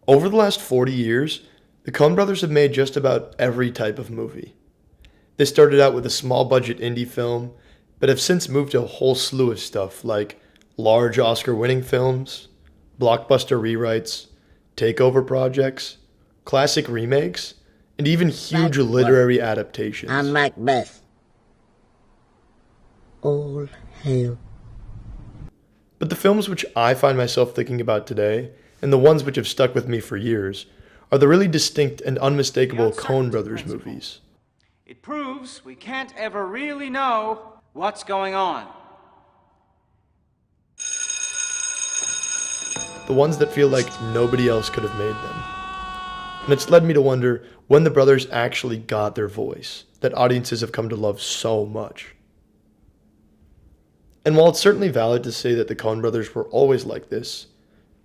Over the last 40 years, the Coen brothers have made just about every type of movie. They started out with a small budget indie film, but have since moved to a whole slew of stuff like large Oscar winning films, blockbuster rewrites, takeover projects, classic remakes, and even huge literary adaptations. I'm Macbeth. All hail. But the films which I find myself thinking about today, and the ones which have stuck with me for years, are the really distinct and unmistakable Coen brothers movies. It proves we can't ever really know what's going on. The ones that feel like nobody else could have made them. And it's led me to wonder when the brothers actually got their voice that audiences have come to love so much. And while it's certainly valid to say that the Coen brothers were always like this,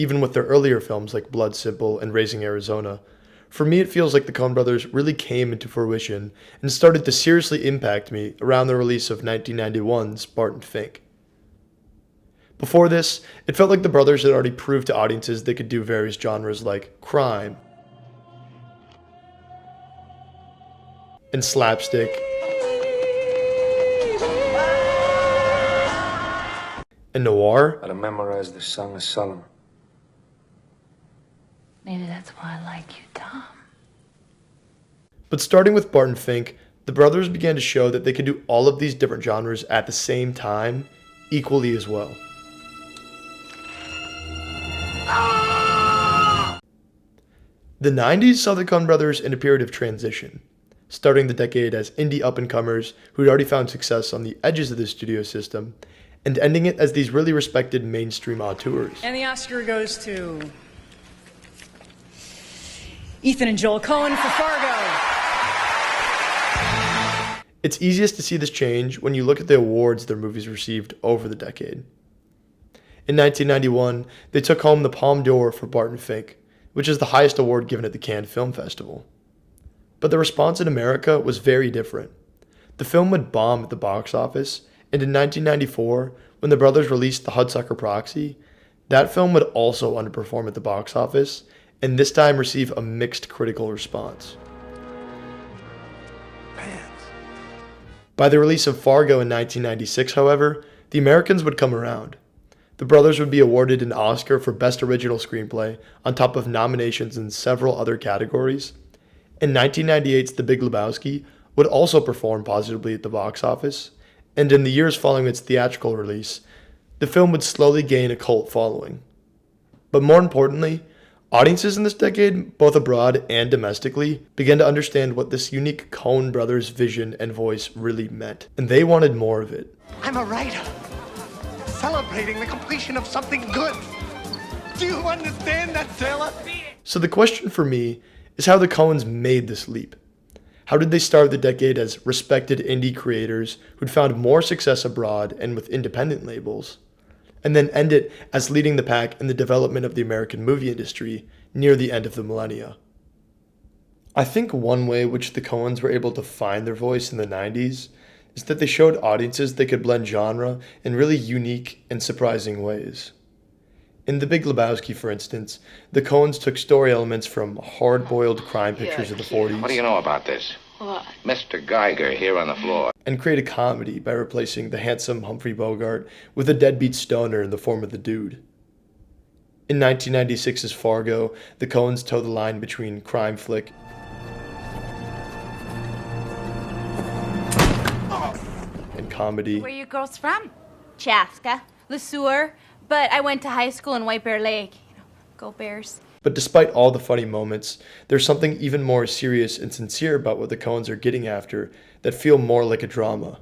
even with their earlier films like Blood Simple and Raising Arizona, for me it feels like the Coen brothers really came into fruition and started to seriously impact me around the release of 1991's Barton Fink. Before this, it felt like the brothers had already proved to audiences they could do various genres like crime and slapstick and noir. Gotta memorize the Song of Solomon. Maybe that's why I like you, Tom. But starting with Barton Fink, the brothers began to show that they could do all of these different genres at the same time, equally as well. The 90s saw the Coen brothers in a period of transition, starting the decade as indie up-and-comers who'd already found success on the edges of the studio system, and ending it as these really respected mainstream auteurs. And the Oscar goes to Ethan and Joel Coen for Fargo. It's easiest to see this change when you look at the awards their movies received over the decade. In 1991, they took home the Palme d'Or for Barton Fink, which is the highest award given at the Cannes Film Festival. But the response in America was very different. The film would bomb at the box office, and in 1994, when the brothers released The Hudsucker Proxy, that film would also underperform at the box office, and this time receive a mixed critical response. By the release of Fargo in 1996, however, the Americans would come around. The brothers would be awarded an Oscar for Best Original Screenplay, on top of nominations in several other categories. And 1998's The Big Lebowski would also perform positively at the box office, and in the years following its theatrical release, the film would slowly gain a cult following. But more importantly, audiences in this decade, both abroad and domestically, began to understand what this unique Coen brothers vision and voice really meant, and they wanted more of it. I'm a writer, celebrating the completion of something good. Do you understand that, sailor? So the question for me is how the Coens made this leap. How did they start the decade as respected indie creators who'd found more success abroad and with independent labels, and then end it as leading the pack in the development of the American movie industry near the end of the millennia? I think one way which the Coens were able to find their voice in the 90s is that they showed audiences they could blend genre in really unique and surprising ways. In The Big Lebowski, for instance, the Coens took story elements from hard-boiled crime pictures of the 40s. What do you know about this? What? Mr. Geiger here on the floor. And create a comedy by replacing the handsome Humphrey Bogart with a deadbeat stoner in the form of the Dude. In 1996's Fargo, the Coens toe the line between crime flick and comedy. Where are you girls from? Chaska, Le Sueur, but I went to high school in White Bear Lake. Go Bears. But despite all the funny moments, there's something even more serious and sincere about what the Coens are getting after that feel more like a drama.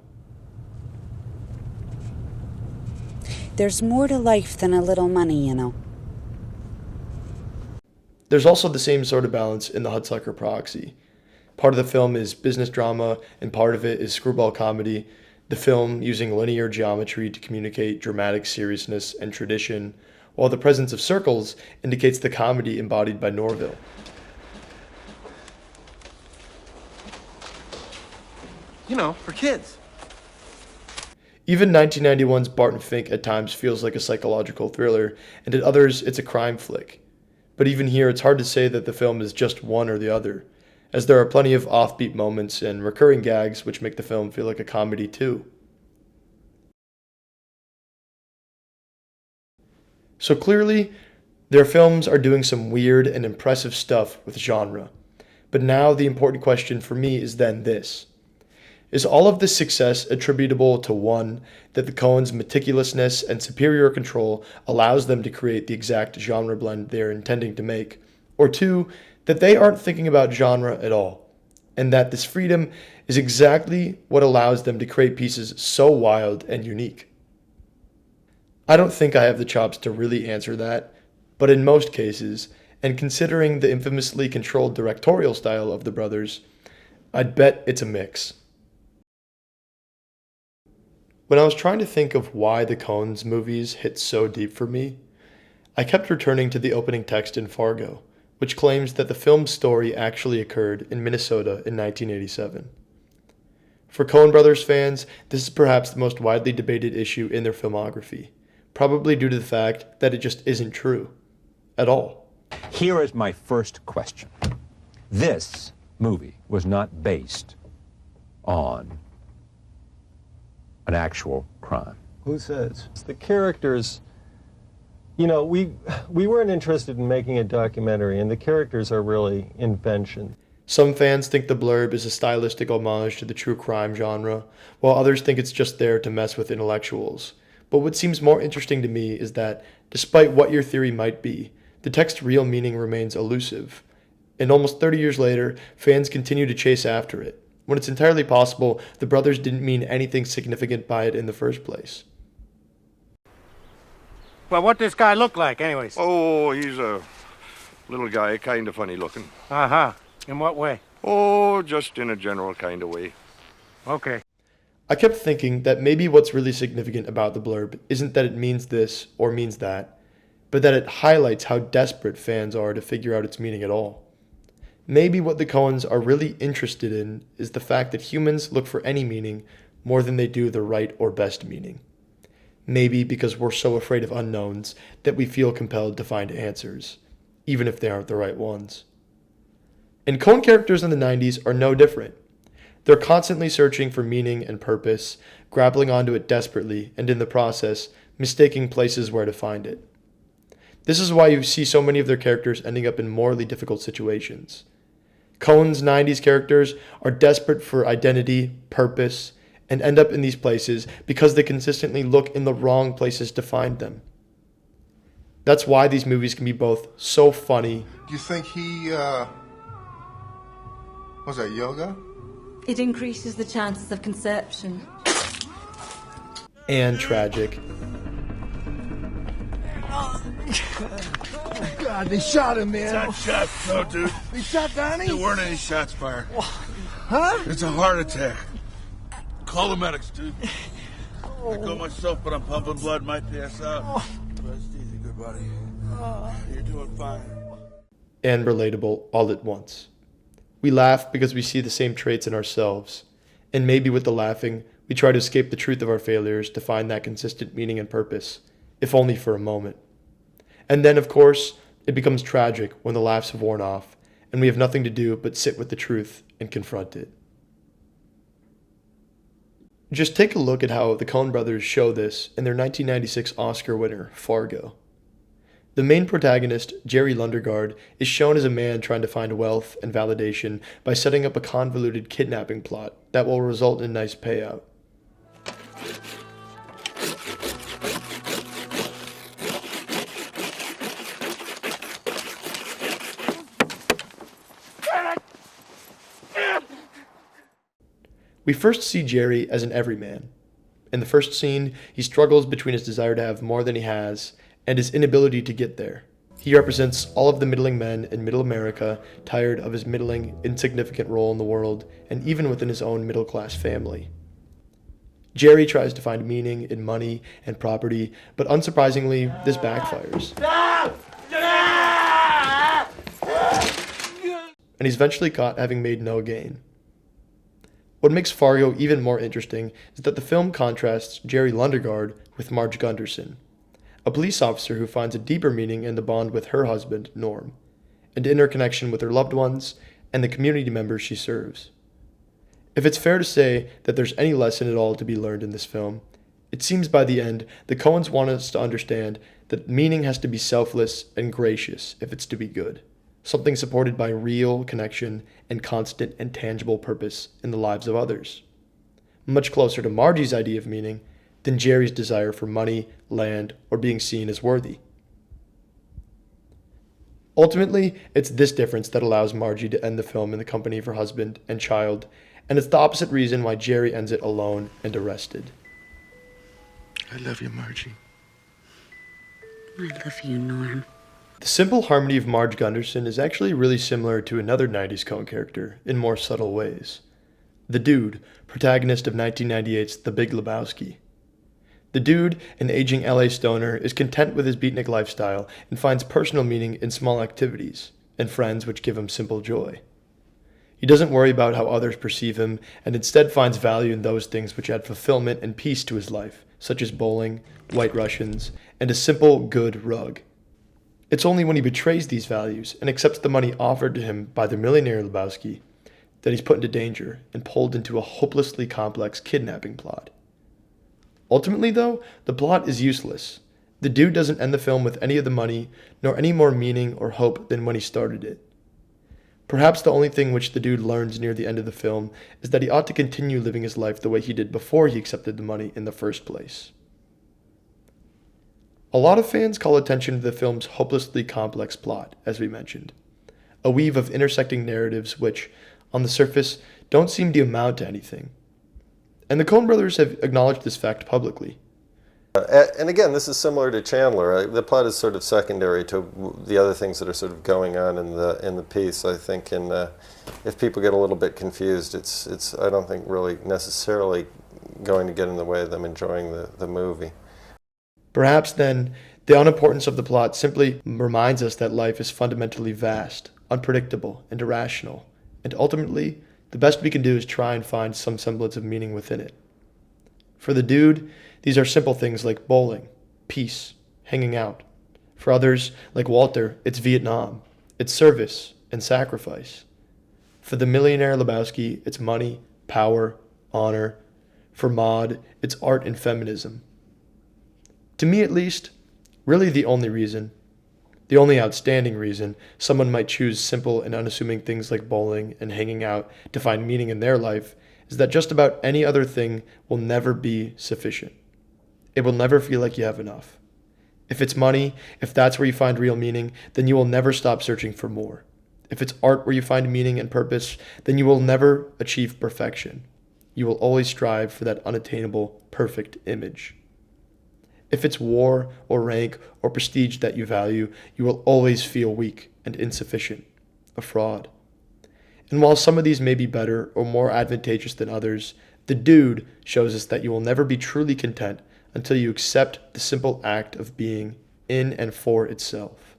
There's more to life than a little money, you know. There's also the same sort of balance in The Hudsucker Proxy. Part of the film is business drama, and part of it is screwball comedy, the film using linear geometry to communicate dramatic seriousness and tradition, while the presence of circles indicates the comedy embodied by Norville. You know, for kids. Even 1991's Barton Fink at times feels like a psychological thriller, and at others it's a crime flick. But even here, it's hard to say that the film is just one or the other, as there are plenty of offbeat moments and recurring gags which make the film feel like a comedy too. So clearly, their films are doing some weird and impressive stuff with genre. But now the important question for me is then this. Is all of this success attributable to one, that the Coens' meticulousness and superior control allows them to create the exact genre blend they're intending to make, or two, that they aren't thinking about genre at all, and that this freedom is exactly what allows them to create pieces so wild and unique? I don't think I have the chops to really answer that, but in most cases, and considering the infamously controlled directorial style of the brothers, I'd bet it's a mix. When I was trying to think of why the Coens movies hit so deep for me, I kept returning to the opening text in Fargo, which claims that the film's story actually occurred in Minnesota in 1987. For Coen Brothers fans, this is perhaps the most widely debated issue in their filmography, probably due to the fact that it just isn't true. At all. Here is my first question. This movie was not based on an actual crime. Who says? The characters, you know, we weren't interested in making a documentary, and the characters are really invention. Some fans think the blurb is a stylistic homage to the true crime genre, while others think it's just there to mess with intellectuals. But what seems more interesting to me is that, despite what your theory might be, the text's real meaning remains elusive. And almost 30 years later, fans continue to chase after it, when it's entirely possible the brothers didn't mean anything significant by it in the first place. Well, what this guy look like, anyways? Oh, he's a little guy, kind of funny looking. Uh-huh. In what way? Oh, just in a general kind of way. Okay. I kept thinking that maybe what's really significant about the blurb isn't that it means this or means that, but that it highlights how desperate fans are to figure out its meaning at all. Maybe what the Coens are really interested in is the fact that humans look for any meaning more than they do the right or best meaning. Maybe because we're so afraid of unknowns that we feel compelled to find answers, even if they aren't the right ones. And Coen characters in the 90s are no different. They're constantly searching for meaning and purpose, grappling onto it desperately, and in the process, mistaking places where to find it. This is why you see so many of their characters ending up in morally difficult situations. Coen's 90s characters are desperate for identity, purpose, and end up in these places because they consistently look in the wrong places to find them. That's why these movies can be both so funny. Do you think he, was that yoga? It increases the chances of conception. And tragic. God, they shot him, man. It's not shot, no, dude. They shot Donnie? There weren't any shots fired. Huh? It's a heart attack. Call the medics, dude. I go myself, but I'm pumping blood, might pass out. Rest easy, good buddy. You're doing fine. And relatable all at once. We laugh because we see the same traits in ourselves, and maybe with the laughing, we try to escape the truth of our failures to find that consistent meaning and purpose, if only for a moment. And then, of course, it becomes tragic when the laughs have worn off, and we have nothing to do but sit with the truth and confront it. Just take a look at how the Coen brothers show this in their 1996 Oscar winner, Fargo. The main protagonist, Jerry Lundegaard, is shown as a man trying to find wealth and validation by setting up a convoluted kidnapping plot that will result in a nice payout. We first see Jerry as an everyman. In the first scene, he struggles between his desire to have more than he has and his inability to get there. He represents all of the middling men in middle America, tired of his middling, insignificant role in the world, and even within his own middle-class family. Jerry tries to find meaning in money and property, but unsurprisingly, this backfires. And he's eventually caught having made no gain. What makes Fargo even more interesting is that the film contrasts Jerry Lundegaard with Marge Gunderson, a police officer who finds a deeper meaning in the bond with her husband, Norm, and interconnection with her loved ones and the community members she serves. If it's fair to say that there's any lesson at all to be learned in this film, it seems by the end the Coens want us to understand that meaning has to be selfless and gracious if it's to be good, something supported by real connection and constant and tangible purpose in the lives of others. Much closer to Margie's idea of meaning than Jerry's desire for money, land, or being seen as worthy. Ultimately, it's this difference that allows Margie to end the film in the company of her husband and child, and it's the opposite reason why Jerry ends it alone and arrested. I love you, Margie. I love you, Norm. The simple harmony of Marge Gunderson is actually really similar to another 90s Coen character in more subtle ways. The Dude, protagonist of 1998's The Big Lebowski. The Dude, an aging LA stoner, is content with his beatnik lifestyle and finds personal meaning in small activities and friends which give him simple joy. He doesn't worry about how others perceive him and instead finds value in those things which add fulfillment and peace to his life, such as bowling, White Russians, and a simple, good rug. It's only when he betrays these values and accepts the money offered to him by the millionaire Lebowski that he's put into danger and pulled into a hopelessly complex kidnapping plot. Ultimately, though, the plot is useless. The Dude doesn't end the film with any of the money, nor any more meaning or hope than when he started it. Perhaps the only thing which the Dude learns near the end of the film is that he ought to continue living his life the way he did before he accepted the money in the first place. A lot of fans call attention to the film's hopelessly complex plot, as we mentioned, a weave of intersecting narratives which, on the surface, don't seem to amount to anything. And the Coen brothers have acknowledged this fact publicly. And again, this is similar to Chandler. The plot is sort of secondary to the other things that are sort of going on in the piece, I think. And if people get a little bit confused, it's I don't think really necessarily going to get in the way of them enjoying the movie. Perhaps then, the unimportance of the plot simply reminds us that life is fundamentally vast, unpredictable, and irrational, and ultimately, the best we can do is try and find some semblance of meaning within it. For the Dude, these are simple things like bowling, peace, hanging out. For others, like Walter, it's Vietnam, it's service and sacrifice. For the millionaire Lebowski, it's money, power, honor. For Maud, it's art and feminism. To me at least, really the only outstanding reason someone might choose simple and unassuming things like bowling and hanging out to find meaning in their life is that just about any other thing will never be sufficient. It will never feel like you have enough. If it's money, if that's where you find real meaning, then you will never stop searching for more. If it's art where you find meaning and purpose, then you will never achieve perfection. You will always strive for that unattainable, perfect image. If it's war or rank or prestige that you value, you will always feel weak and insufficient, a fraud. And while some of these may be better or more advantageous than others, the Dude shows us that you will never be truly content until you accept the simple act of being in and for itself,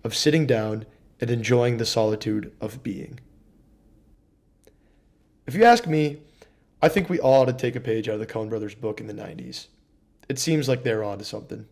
of sitting down and enjoying the solitude of being. If you ask me, I think we all ought to take a page out of the Coen brothers' book in the 90s. It seems like they're onto something.